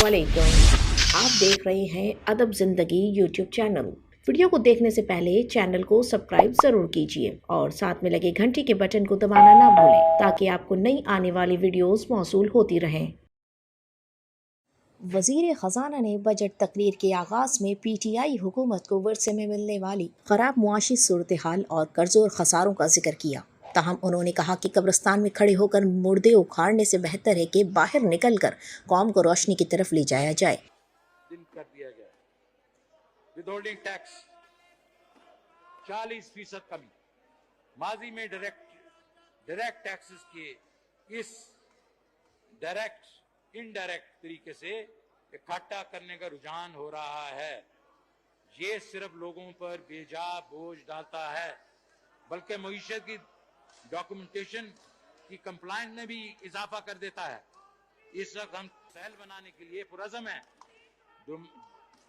अस्सलामुअलैकुम। आप देख रहे हैं अदब ज़िंदगी यूट्यूब चैनल। वीडियो को देखने से पहले चैनल को सब्सक्राइब ज़रूर कीजिए और साथ में लगे घंटी के बटन को दबाना ना भूलें ताकि आपको नई आने वाली वीडियोस मौसूल होती रहें। वज़ीर ख़जाना ने बजट तकरीर के आगाज़ में PTI हुकूमत को वर्षे में मिलने वाली ख़राब मुआशी सूरत हाल और कर्ज़ों और खसारों का जिक्र किया। ताहम उन्होंने कहा कि कब्रिस्तान में खड़े होकर मुर्दे उखाड़ने से बेहतर है कि बाहर निकल कर कौम को रोशनी की तरफ ले जाया जाए। दिन कर दिया गया विदहोल्डिंग टैक्स 40% कमी। माजी में डायरेक्ट टैक्सेस के इस डायरेक्ट इनडायरेक्ट तरीके से इकट्ठा करने का रुझान हो रहा है। ये सिर्फ लोगों पर बेजा बोझ डालता है बल्कि मईशत की डॉक्यूमेंटेशन की कंप्लायंस में भी इजाफा कर देता है। इस वक्त हम सहल बनाने के लिए पुरज़म है।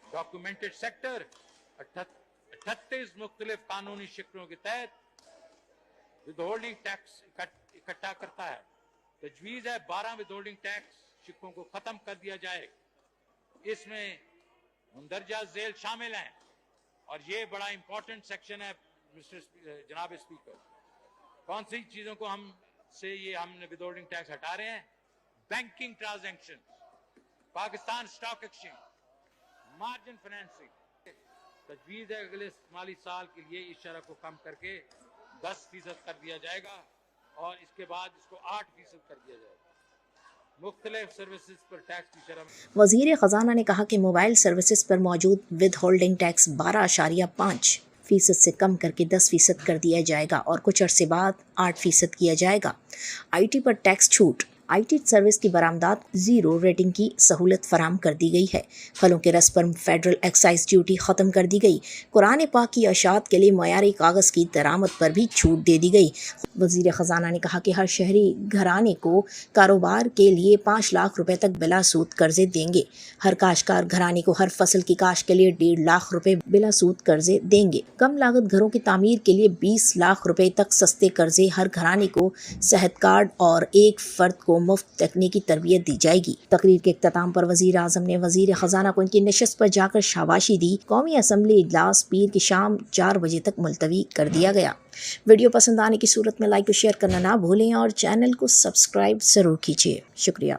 डॉक्यूमेंटेड सेक्टर 38 मुख्तलिफ कानूनी शिक्लों के तहत विदहोल्डिंग टैक्स इकट्ठा करता है। तजवीज़ है 12 विदहोल्डिंग टैक्स शिक्कों को खत्म कर दिया जाए। इसमें मुंदरजा झेल शामिल हैं और ये बड़ा इंपॉर्टेंट सेक्शन है जनाब स्पीकर। कौन सी चीजों को हमने विदहोल्डिंग टैक्स हटा रहे हैं? Banking transaction, Pakistan stock exchange, margin financing. तजवीज़ है अगले माली साल के लिए इस शरह को कम करके 10% कर दिया जाएगा और इसके बाद इसको 8% कर दिया जाएगा। मुख्तलिफ सर्विसेज पर टैक्स की शरह। वज़ीर ख़जाना ने कहा कि मोबाइल सर्विसेज पर मौजूद विदहोल्डिंग टैक्स 12.5% से कम करके 10% कर दिया जाएगा और कुछ अरसे बाद 8% किया जाएगा। IT पर टैक्स छूट। IT सर्विस की बरामदात 0 रेटिंग की सहूलत फराम कर दी गई है। फलों के रस पर फेडरल एक्साइज ड्यूटी ख़त्म कर दी गई। कुरान पाक की अशात के लिए मयारी कागज़ की दरामद पर भी छूट दे दी गई। वज़ीर ख़जाना ने कहा कि हर शहरी घराने को कारोबार के लिए 5 लाख रुपए तक बिला सूद कर्जे देंगे। हर काश्तकार घराने को हर फसल की काश्त के लिए 1.5 लाख रुपए बिला सूद कर्जे देंगे। कम लागत घरों की तामीर के लिए 20 लाख रुपए तक सस्ते कर्जे हर घराने को, सेहत कार्ड और एक फर्द को मुफ्त तकनीकी तरबियत दी जाएगी। तकरीर के इख्तिताम पर वज़ीर आज़म ने वज़ीर ख़जाना को इनकी नशस्त पर जाकर शाबाशी दी। कौमी असम्बली इजलास पीर की शाम 4 बजे तक मुलतवी कर दिया गया। वीडियो पसंद आने की सूरत में लाइक और शेयर करना ना भूलें और चैनल को सब्सक्राइब ज़रूर कीजिए। शुक्रिया।